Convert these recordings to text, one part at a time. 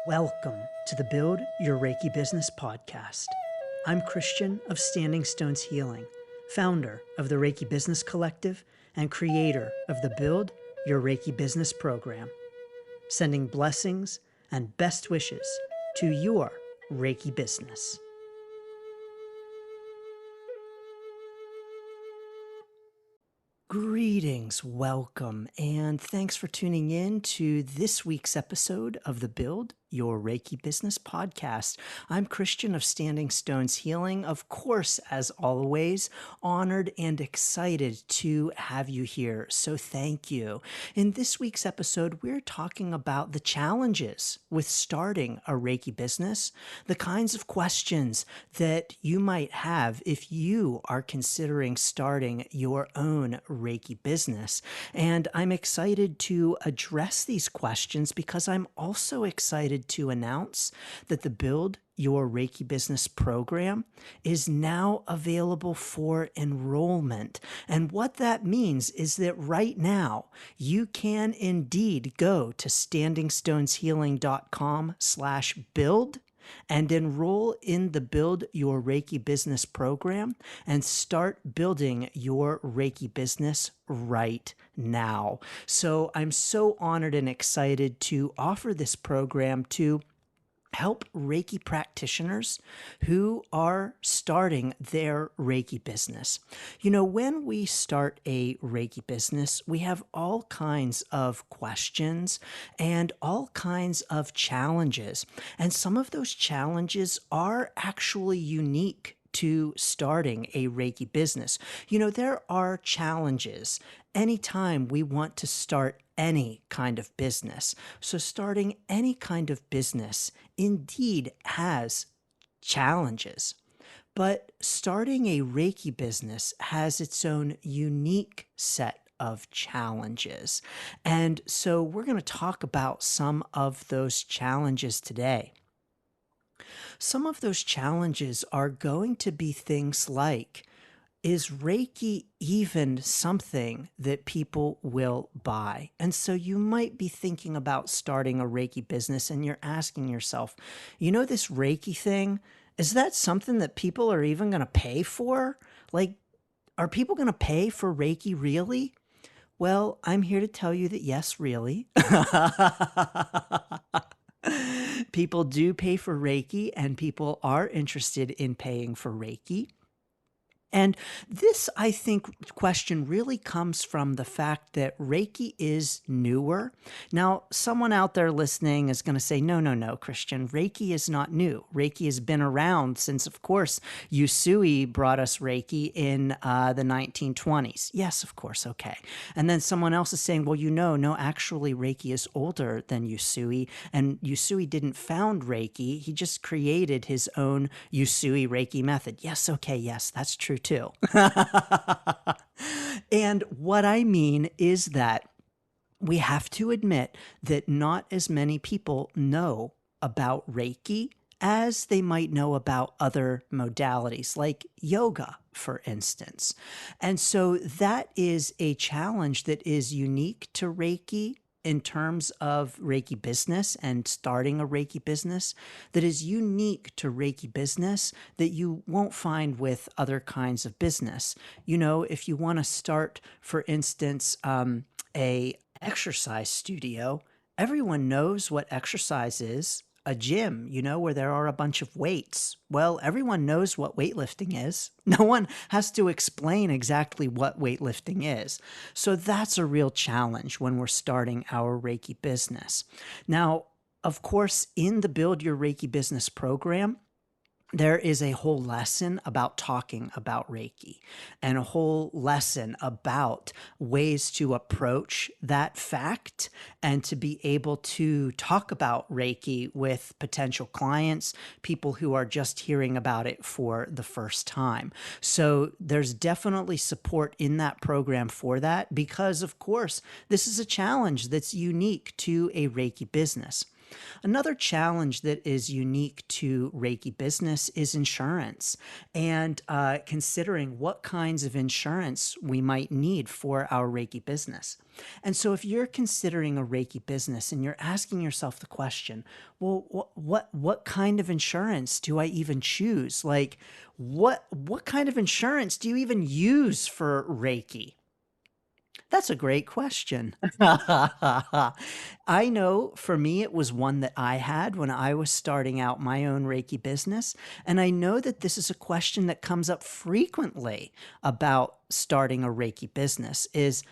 Welcome to the Build Your Reiki Business podcast. I'm Christian of Standing Stones Healing, founder of the Reiki Business Collective and creator of the Build Your Reiki Business program, sending blessings and best wishes to your Reiki business. Greetings, welcome, and thanks for tuning in to this week's episode of the Build Your Reiki Business podcast. I'm Christian of Standing Stones Healing. Of course, as always, honored and excited to have you here, so thank you. In this week's episode, we're talking about the challenges with starting a Reiki business, the kinds of questions that you might have if you are considering starting your own Reiki business. And I'm excited to address these questions because I'm also excited to announce that the Build Your Reiki Business program is now available for enrollment. And what that means is that right now you can indeed go to standingstoneshealing.com/build and enroll in the Build Your Reiki Business program and start building your Reiki business right now. So I'm so honored and excited to offer this program to help Reiki practitioners who are starting their Reiki business. You know, when we start a Reiki business, we have all kinds of questions and all kinds of challenges. And some of those challenges are actually unique to starting a Reiki business. You know, there are challenges anytime we want to start any kind of business. So starting any kind of business indeed has challenges. But starting a Reiki business has its own unique set of challenges. And so we're going to talk about some of those challenges today. Some of those challenges are going to be things like, is Reiki even something that people will buy? And so you might be thinking about starting a Reiki business and you're asking yourself, you know, this Reiki thing, is that something that people are even going to pay for? Like, are people going to pay for Reiki really? Well, I'm here to tell you that yes, really. People do pay for Reiki and people are interested in paying for Reiki. And this, I think, question really comes from the fact that Reiki is newer. Now, someone out there listening is going to say, no, Christian, Reiki is not new. Reiki has been around since, of course, Usui brought us Reiki in the 1920s. Yes, of course, okay. And then someone else is saying, well, no, actually, Reiki is older than Usui, and Usui didn't found Reiki. He just created his own Usui Reiki method. Yes, okay, yes, that's true too. And what I mean is that we have to admit that not as many people know about Reiki as they might know about other modalities like yoga, for instance. And so that is a challenge that is unique to Reiki in terms of Reiki business and starting a Reiki business, that is unique to Reiki business that you won't find with other kinds of business. You know, if you want to start, for instance, a exercise studio, everyone knows what exercise is. A gym, you know, where there are a bunch of weights. Well, everyone knows what weightlifting is. No one has to explain exactly what weightlifting is. So that's a real challenge when we're starting our Reiki business. Now, of course, in the Build Your Reiki Business program, there is a whole lesson about talking about Reiki and a whole lesson about ways to approach that fact and to be able to talk about Reiki with potential clients, people who are just hearing about it for the first time. So there's definitely support in that program for that because, of course, this is a challenge that's unique to a Reiki business. Another challenge that is unique to Reiki business is insurance, and considering what kinds of insurance we might need for our Reiki business. And so, if you're considering a Reiki business and you're asking yourself the question, well, what kind of insurance do I even choose? Like, what kind of insurance do you even use for Reiki? That's a great question. I know for me, it was one that I had when I was starting out my own Reiki business. And I know that this is a question that comes up frequently about starting a Reiki business is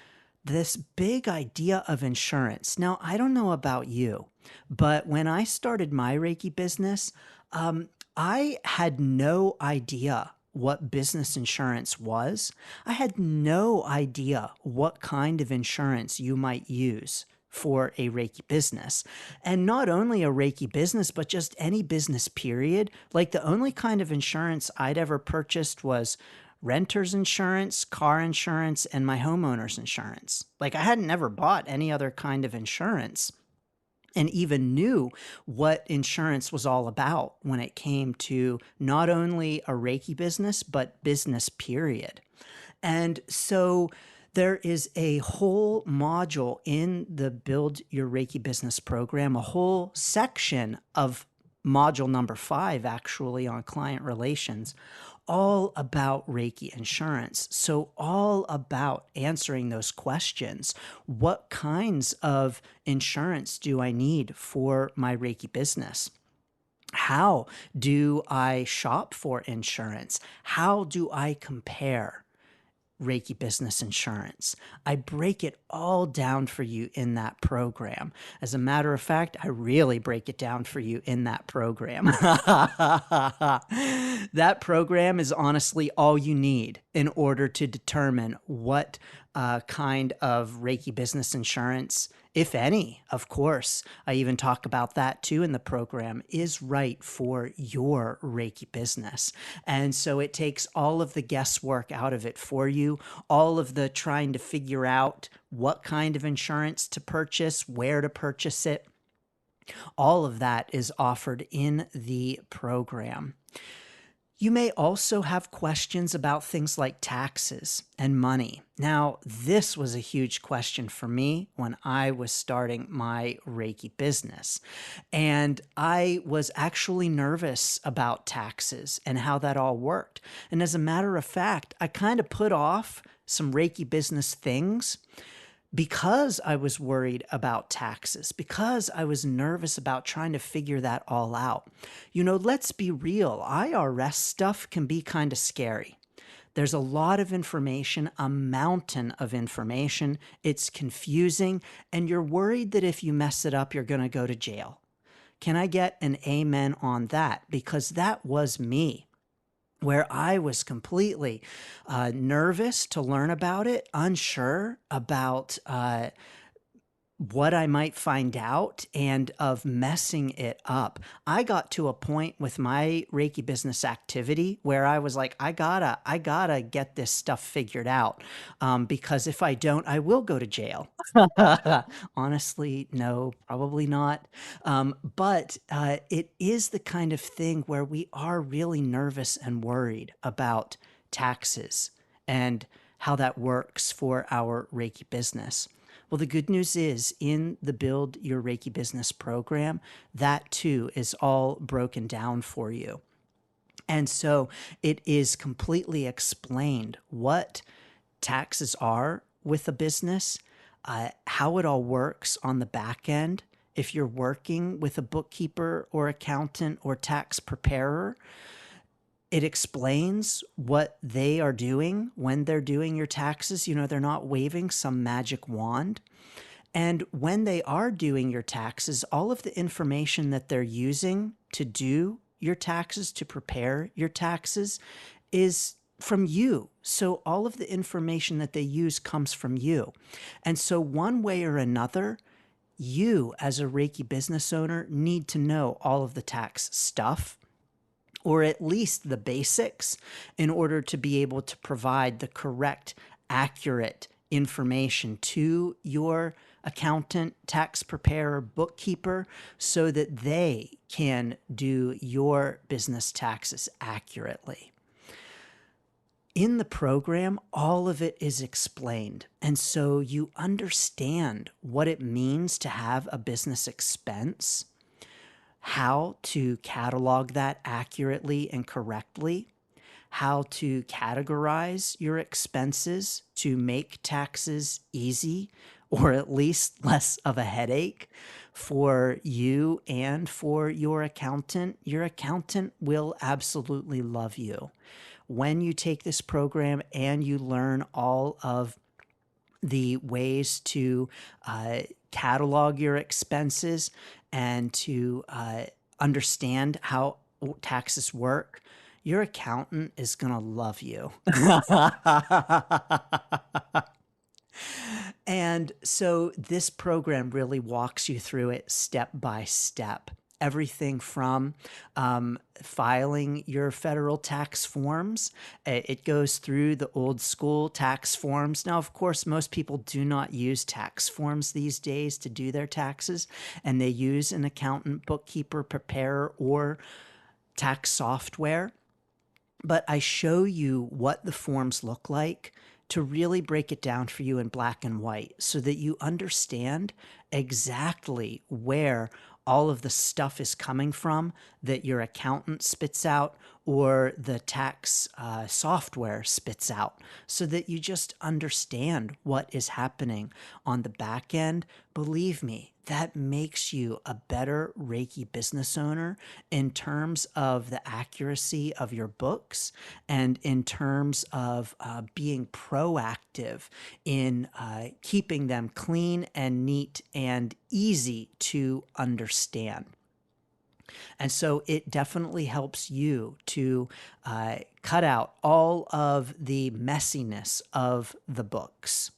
this big idea of insurance. Now, I don't know about you, but when I started my Reiki business, I had no idea what business insurance was. I had no idea what kind of insurance you might use for a Reiki business. And not only a Reiki business, but just any business, period. Like the only kind of insurance I'd ever purchased was renter's insurance, car insurance, and my homeowner's insurance. Like I hadn't ever bought any other kind of insurance and even knew what insurance was all about when it came to not only a Reiki business, but business, period. And so there is a whole module in the Build Your Reiki Business program, a whole section of module number 5, actually, on client relations, all about Reiki insurance. So, all about answering those questions. What kinds of insurance do I need for my Reiki business? How do I shop for insurance? How do I compare Reiki Business Insurance? I break it all down for you in that program. As a matter of fact, I really break it down for you in that program. That program is honestly all you need in order to determine what kind of Reiki Business Insurance, if any, of course, I even talk about that too in the program, is right for your Reiki business. And so it takes all of the guesswork out of it for you, all of the trying to figure out what kind of insurance to purchase, where to purchase it. All of that is offered in the program. You may also have questions about things like taxes and money. Now, this was a huge question for me when I was starting my Reiki business. And I was actually nervous about taxes and how that all worked. And as a matter of fact, I kind of put off some Reiki business things because I was worried about taxes, because I was nervous about trying to figure that all out. You know, let's be real, IRS stuff can be kind of scary. There's a lot of information, a mountain of information. It's confusing, and you're worried that if you mess it up, you're going to go to jail. Can I get an amen on that? Because that was me, where I was completely nervous to learn about it, unsure about what I might find out and of messing it up. I got to a point with my Reiki business activity where I was like, I gotta get this stuff figured out, because if I don't, I will go to jail. Honestly, no, probably not. But it is the kind of thing where we are really nervous and worried about taxes and how that works for our Reiki business. Well, the good news is in the Build Your Reiki Business program, that too is all broken down for you. And so it is completely explained what taxes are with a business, how it all works on the back end. If you're working with a bookkeeper or accountant or tax preparer, it explains what they are doing when they're doing your taxes. You know, they're not waving some magic wand. And when they are doing your taxes, all of the information that they're using to do your taxes, to prepare your taxes, is from you. So all of the information that they use comes from you. And so one way or another, you as a Reiki business owner need to know all of the tax stuff, or at least the basics, in order to be able to provide the correct, accurate information to your accountant, tax preparer, bookkeeper, so that they can do your business taxes accurately. In the program, all of it is explained. And so you understand what it means to have a business expense, how to catalog that accurately and correctly, how to categorize your expenses to make taxes easy or at least less of a headache for you and for your accountant. Your accountant will absolutely love you. When you take this program and you learn all of the ways to catalog your expenses and to understand how taxes work, your accountant is going to love you. And so this program really walks you through it step by step. Everything from filing your federal tax forms. It goes through the old school tax forms. Now, of course, most people do not use tax forms these days to do their taxes, and they use an accountant, bookkeeper, preparer, or tax software. But I show you what the forms look like to really break it down for you in black and white so that you understand exactly where all of the stuff is coming from that your accountant spits out or the tax software spits out, so that you just understand what is happening on the back end. Believe me, that makes you a better Reiki business owner in terms of the accuracy of your books and in terms of being proactive in keeping them clean and neat and easy to understand. And so it definitely helps you to cut out all of the messiness of the books.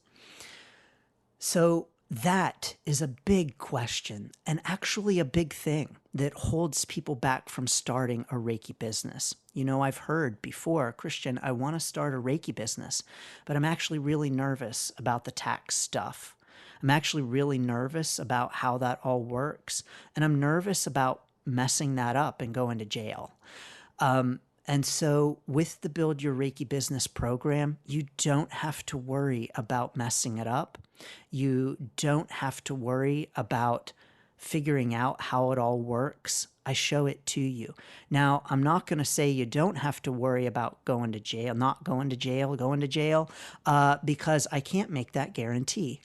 So that is a big question and actually a big thing that holds people back from starting a Reiki business. You know, I've heard before, Christian, I want to start a Reiki business, but I'm actually really nervous about the tax stuff. I'm actually really nervous about how that all works. And I'm nervous about messing that up and going to jail. And so with the Build Your Reiki Business program, you don't have to worry about messing it up. You don't have to worry about figuring out how it all works. I show it to you. Now, I'm not going to say you don't have to worry about going to jail, not going to jail, going to jail, because I can't make that guarantee.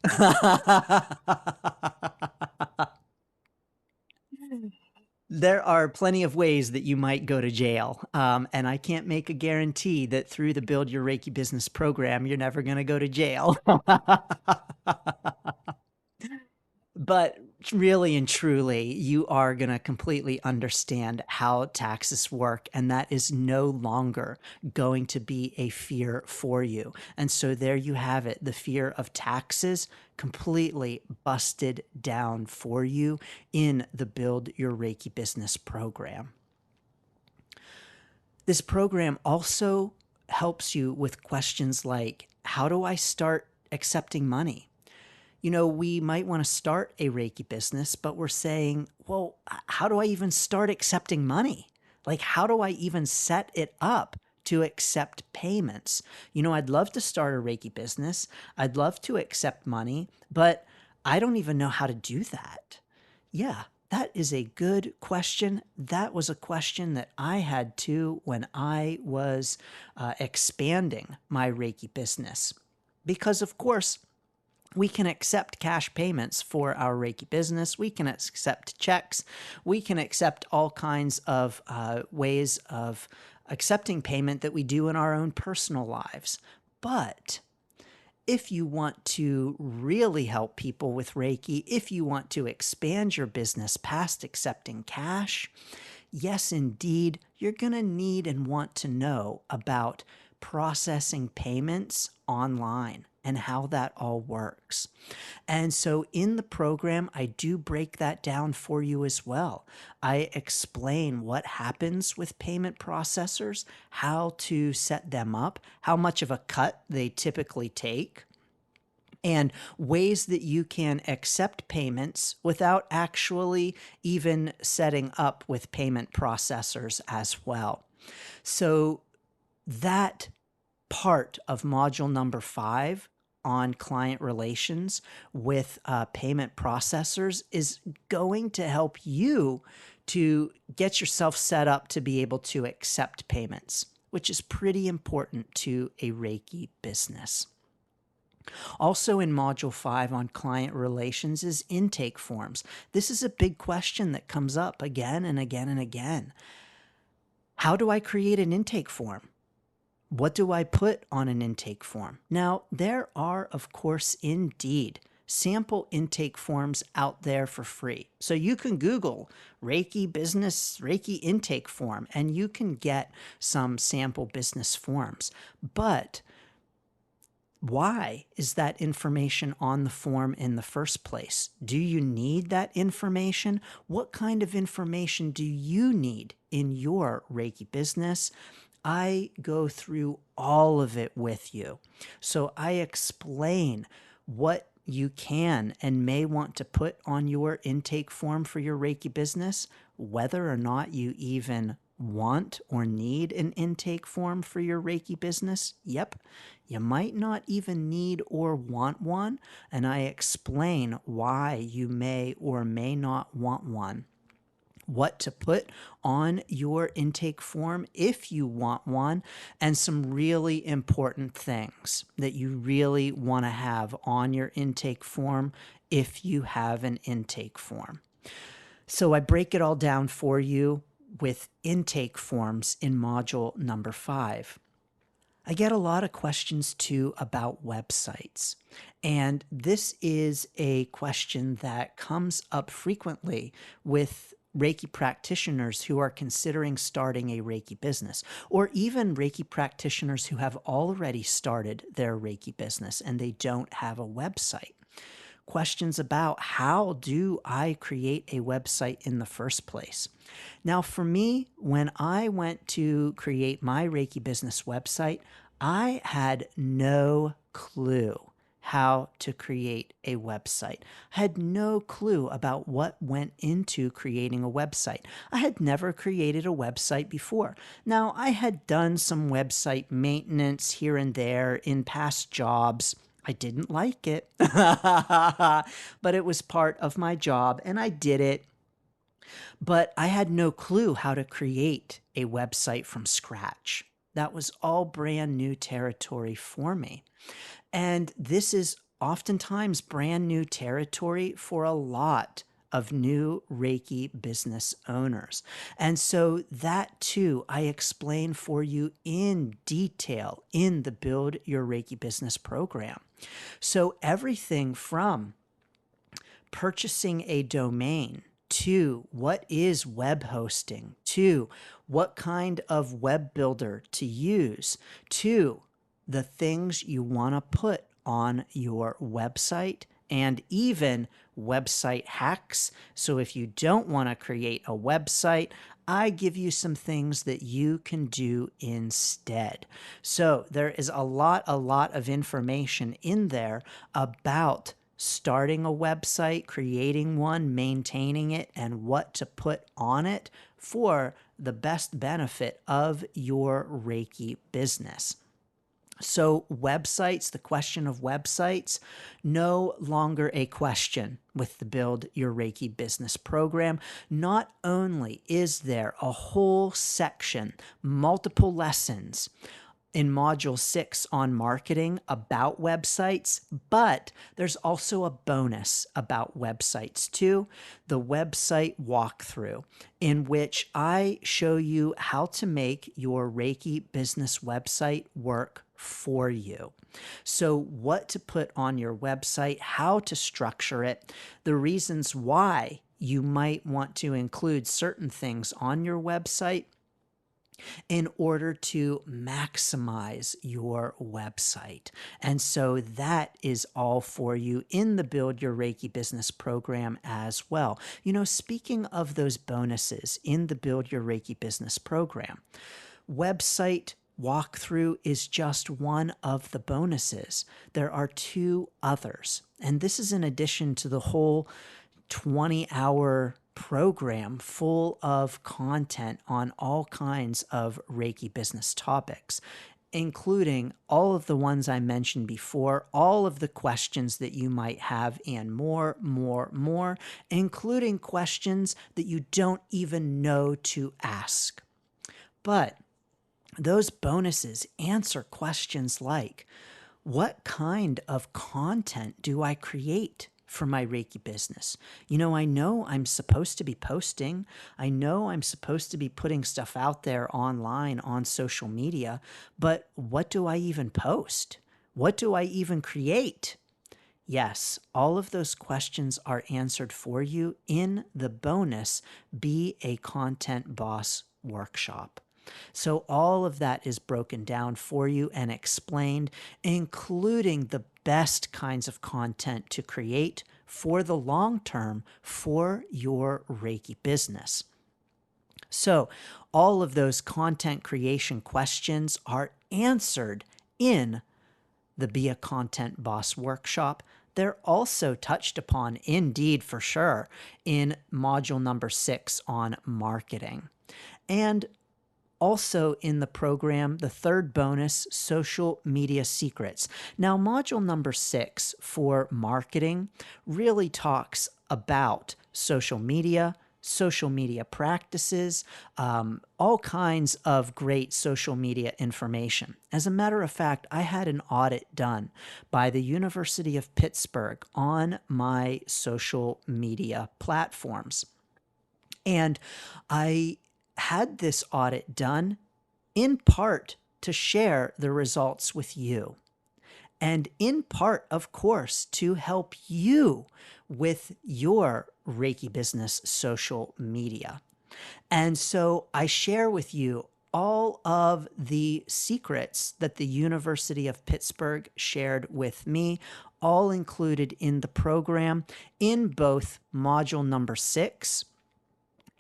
There are plenty of ways that you might go to jail. And I can't make a guarantee that through the Build Your Reiki Business program, you're never going to go to jail. But really and truly, you are going to completely understand how taxes work, and that is no longer going to be a fear for you. And so there you have it, the fear of taxes completely busted down for you in the Build Your Reiki Business program. This program also helps you with questions like, how do I start accepting money? You know, we might want to start a Reiki business, but we're saying, well, how do I even start accepting money? Like, how do I even set it up to accept payments? You know, I'd love to start a Reiki business. I'd love to accept money, but I don't even know how to do that. Yeah, that is a good question. That was a question that I had too when I was expanding my Reiki business. Because, of course, we can accept cash payments for our Reiki business. We can accept checks. We can accept all kinds of ways of accepting payment that we do in our own personal lives. But if you want to really help people with Reiki, if you want to expand your business past accepting cash, yes, indeed, you're going to need and want to know about processing payments online and how that all works. And so in the program, I do break that down for you as well. I explain what happens with payment processors, how to set them up, how much of a cut they typically take, and ways that you can accept payments without actually even setting up with payment processors as well. So that part of module number 5 on client relations with payment processors is going to help you to get yourself set up to be able to accept payments, which is pretty important to a Reiki business. Also in Module 5 on client relations is intake forms. This is a big question that comes up again and again and again. How do I create an intake form? What do I put on an intake form? Now, there are, of course, indeed, sample intake forms out there for free. So you can Google Reiki Business, Reiki intake form, and you can get some sample business forms. But why is that information on the form in the first place? Do you need that information? What kind of information do you need in your Reiki business? I go through all of it with you. So I explain what you can and may want to put on your intake form for your Reiki business, whether or not you even want or need an intake form for your Reiki business. Yep, you might not even need or want one, and I explain why you may or may not want one, what to put on your intake form if you want one, and some really important things that you really want to have on your intake form if you have an intake form. So I break it all down for you with intake forms in module number 5. I get a lot of questions too about websites. And this is a question that comes up frequently with Reiki practitioners who are considering starting a Reiki business, or even Reiki practitioners who have already started their Reiki business and they don't have a website. Questions about how do I create a website in the first place? Now, for me, when I went to create my Reiki business website, I had no clue how to create a website. I had no clue about what went into creating a website. I had never created a website before. Now, I had done some website maintenance here and there in past jobs. I didn't like it, but it was part of my job and I did it. But I had no clue how to create a website from scratch. That was all brand new territory for me. And this is oftentimes brand new territory for a lot of new Reiki business owners. And so that too, I explain for you in detail in the Build Your Reiki Business program. So everything from purchasing a domain to what is web hosting, to what kind of web builder to use, to the things you want to put on your website, and even website hacks. So if you don't want to create a website, I give you some things that you can do instead. So there is a lot of information in there about starting a website, creating one, maintaining it, and what to put on it for the best benefit of your Reiki business. So websites, the question of websites, no longer a question with the Build Your Reiki Business program. Not only is there a whole section, multiple lessons in Module 6 on marketing about websites, but there's also a bonus about websites too, the website walkthrough, in which I show you how to make your Reiki business website work for you. So what to put on your website, how to structure it, the reasons why you might want to include certain things on your website in order to maximize your website. And so that is all for you in the Build Your Reiki Business program as well. You know, speaking of those bonuses in the Build Your Reiki Business program, website walkthrough is just one of the bonuses. There are 2 others, and this is in addition to the whole 20-hour program full of content on all kinds of Reiki business topics, including all of the ones I mentioned before, all of the questions that you might have, and more, including questions that you don't even know to ask. But those bonuses answer questions like, what kind of content do I create for my Reiki business? I know I'm supposed to be posting. I know I'm supposed to be putting stuff out there online on social media, but what do I even post? What do I even create? Yes, all of those questions are answered for you in the bonus Be a Content Boss workshop. So all of that is broken down for you and explained, including the best kinds of content to create for the long term for your Reiki business. So all of those content creation questions are answered in the Be a Content Boss workshop. They're also touched upon, indeed, for sure, in module number 6 on marketing. And also in the program, the third bonus, Social Media Secrets. Now, module number 6 for marketing really talks about social media practices, all kinds of great social media information. As a matter of fact, I had an audit done by the University of Pittsburgh on my social media platforms. And I had this audit done in part to share the results with you, and in part, of course, to help you with your Reiki business social media. And so I share with you all of the secrets that the University of Pittsburgh shared with me, all included in the program in both module number 6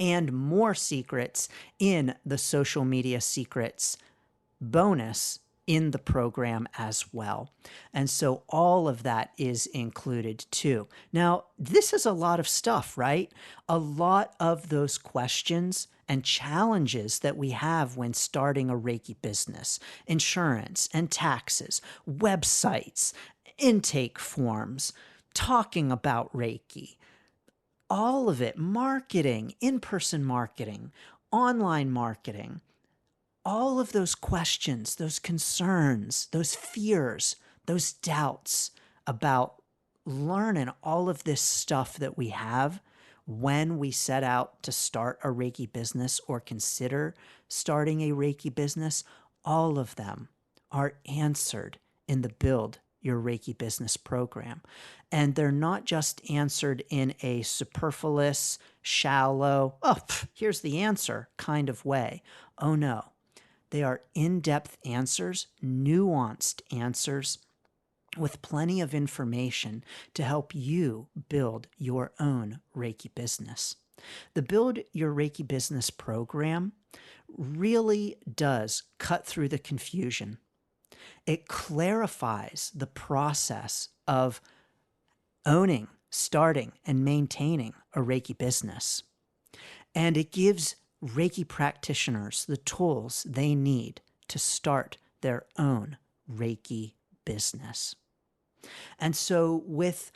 and more secrets in the Social Media Secrets bonus in the program as well. And so all of that is included too. Now, this is a lot of stuff, right? A lot of those questions and challenges that we have when starting a Reiki business, insurance and taxes, websites, intake forms, talking about Reiki, all of it, marketing, in-person marketing, online marketing, all of those questions, those concerns, those fears, those doubts about learning all of this stuff that we have when we set out to start a Reiki business or consider starting a Reiki business, all of them are answered in the Build Your Reiki Business program. And they're not just answered in a superfluous, shallow, here's the answer kind of way. Oh no. They are in-depth answers, nuanced answers, with plenty of information to help you build your own Reiki business. The Build Your Reiki Business program really does cut through the confusion. It clarifies the process of owning, starting, and maintaining a Reiki business. And it gives Reiki practitioners the tools they need to start their own Reiki business. And so with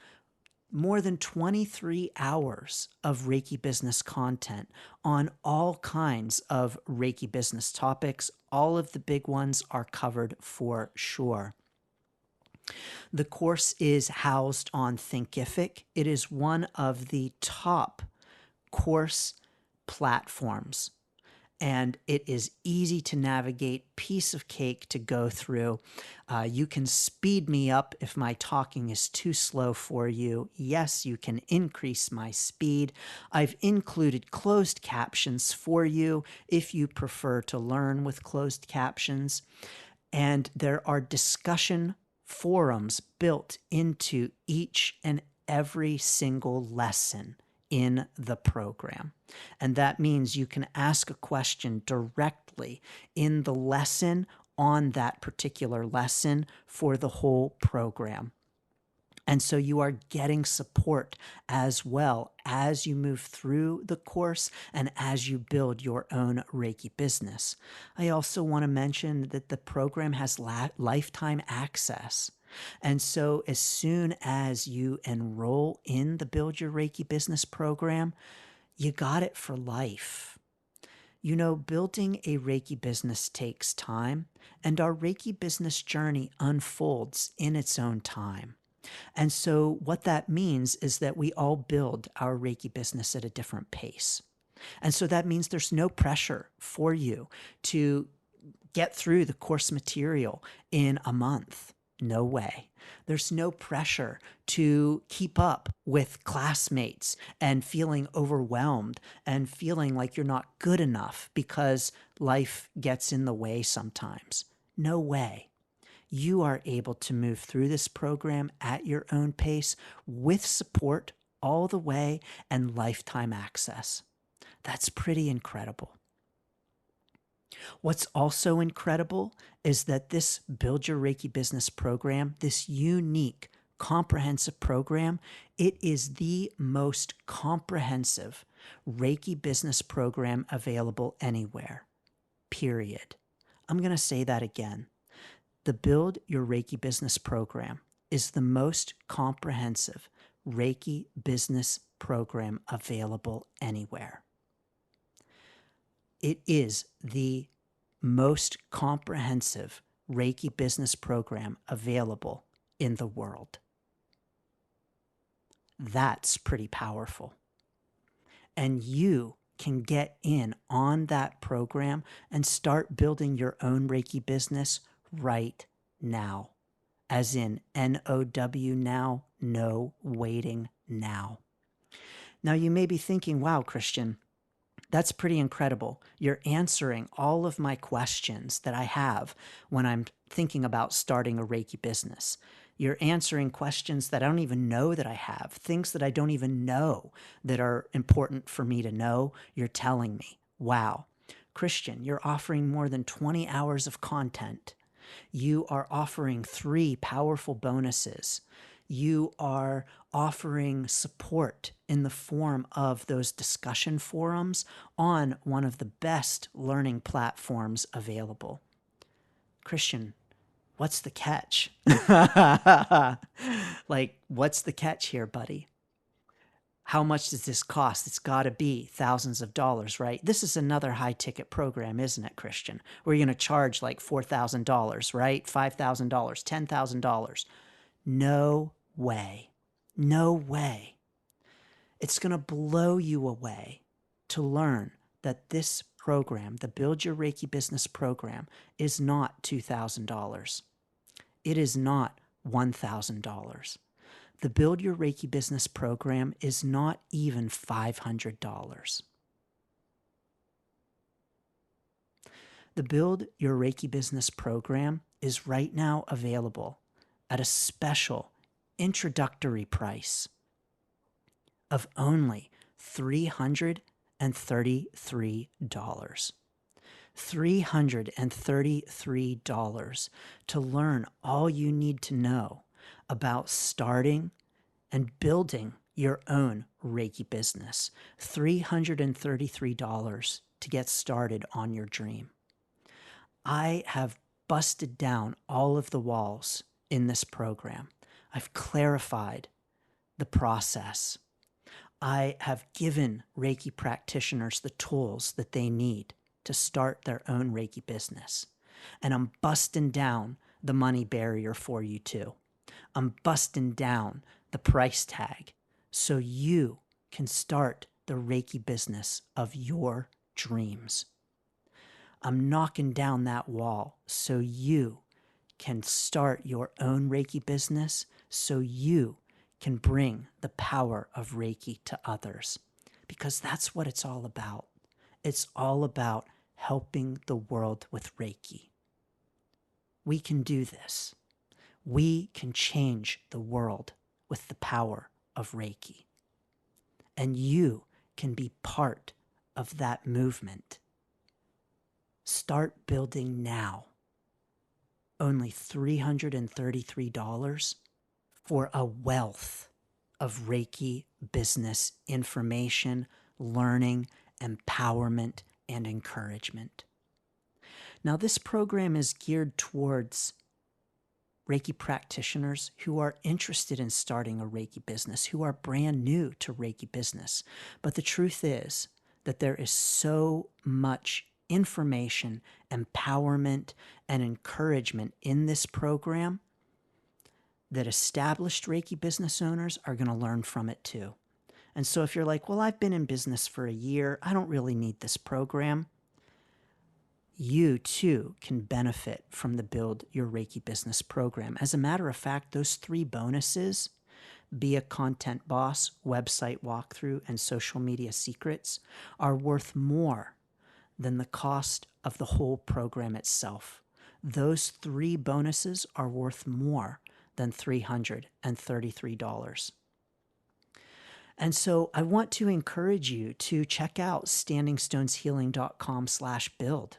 more than 23 hours of Reiki business content on all kinds of Reiki business topics, all of the big ones are covered for sure. The course is housed on Thinkific. It is one of the top course platforms, and it is easy to navigate, piece of cake to go through. You can speed me up if my talking is too slow for you. Yes, you can increase my speed. I've included closed captions for you if you prefer to learn with closed captions. And there are discussion forums built into each and every single lesson in the program. And that means you can ask a question directly in the lesson on that particular lesson for the whole program. And so you are getting support as well as you move through the course and as you build your own Reiki business. I also want to mention that the program has lifetime access. And so as soon as you enroll in the Build Your Reiki Business program, you got it for life. You know, building a Reiki business takes time, and our Reiki business journey unfolds in its own time. And so what that means is that we all build our Reiki business at a different pace. And so that means there's no pressure for you to get through the course material in a month. No way. There's no pressure to keep up with classmates and feeling overwhelmed and feeling like you're not good enough because life gets in the way sometimes. No way. You are able to move through this program at your own pace with support all the way and lifetime access. That's pretty incredible. What's also incredible is that this Build Your Reiki Business program, this unique, comprehensive program, it is the most comprehensive Reiki business program available anywhere, period. I'm going to say that again. The Build Your Reiki Business program is the most comprehensive Reiki business program available anywhere. It is the most comprehensive Reiki business program available in the world. That's pretty powerful. And you can get in on that program and start building your own Reiki business right now. As in N-O-W now, no waiting now. Now you may be thinking, wow, Christian, that's pretty incredible. You're answering all of my questions that I have when I'm thinking about starting a Reiki business. You're answering questions that I don't even know that I have, things that I don't even know that are important for me to know. You're telling me, wow, Christian, you're offering more than 20 hours of content. You are offering 3 powerful bonuses. You are offering support in the form of those discussion forums on one of the best learning platforms available. Christian, what's the catch? Like, what's the catch here, buddy? How much does this cost? It's got to be thousands of dollars, right? This is another high-ticket program, isn't it, Christian? Where you're going to charge like $4,000, right? $5,000, $10,000. No way. No way. It's going to blow you away to learn that this program, the Build Your Reiki Business program, is not $2,000. It is not $1,000. The Build Your Reiki Business program is not even $500. The Build Your Reiki Business program is right now available at a special introductory price of only $333. $333 to learn all you need to know about starting and building your own Reiki business. $333 to get started on your dream. I have busted down all of the walls in this program. I've clarified the process. I have given Reiki practitioners the tools that they need to start their own Reiki business. And I'm busting down the money barrier for you too. I'm busting down the price tag so you can start the Reiki business of your dreams. I'm knocking down that wall so you can start your own Reiki business, so you can bring the power of Reiki to others. Because that's what it's all about. It's all about helping the world with Reiki. We can do this. We can change the world with the power of Reiki. And you can be part of that movement. Start building now. only $333 for a wealth of Reiki business information, learning, empowerment, and encouragement. Now, this program is geared towards Reiki practitioners who are interested in starting a Reiki business, who are brand new to Reiki business. But the truth is that there is so much information, empowerment, and encouragement in this program that established Reiki business owners are going to learn from it too. And so if you're like, well, I've been in business for a year, I don't really need this program, you too can benefit from the Build Your Reiki Business program. As a matter of fact, those 3 bonuses, Be a Content Boss, Website Walkthrough, and Social Media Secrets, are worth more than the cost of the whole program itself. Those 3 bonuses are worth more than $333. And so I want to encourage you to check out standingstoneshealing.com/build,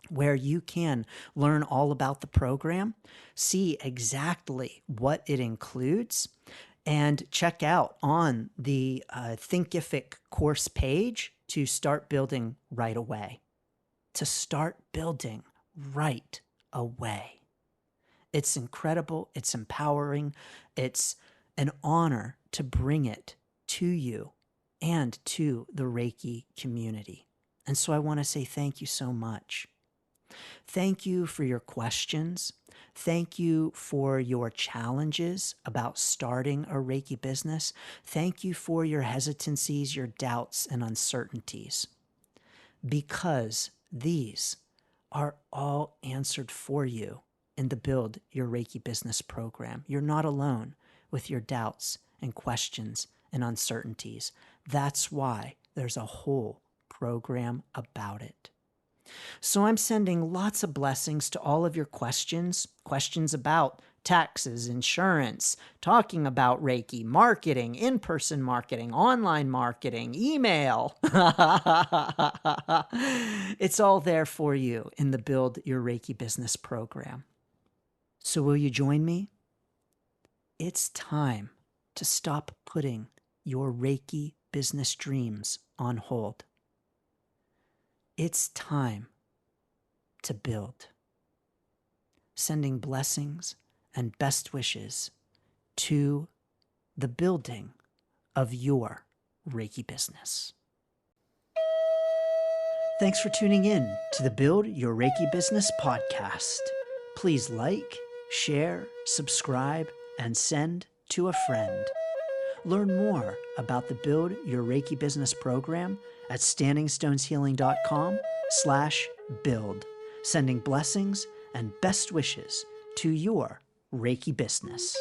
where you can learn all about the program, see exactly what it includes, and check out on the Thinkific course page to start building right away. To start building right away. It's incredible. It's empowering. It's an honor to bring it to you and to the Reiki community. And so I want to say thank you so much. Thank you for your questions. Thank you for your challenges about starting a Reiki business. Thank you for your hesitancies, your doubts, and uncertainties, because these are all answered for you in the Build Your Reiki Business program. You're not alone with your doubts and questions and uncertainties. That's why there's a whole program about it. So I'm sending lots of blessings to all of your questions about taxes, insurance, talking about Reiki, marketing, in-person marketing, online marketing, email. It's all there for you in the Build Your Reiki Business program. So will you join me? It's time to stop putting your Reiki business dreams on hold. It's time to build. Sending blessings and best wishes to the building of your Reiki business. Thanks for tuning in to the Build Your Reiki Business podcast. Please like, share, subscribe, and send to a friend. Learn more about the Build Your Reiki Business program at standingstoneshealing.com/build. Sending blessings and best wishes to your Reiki business.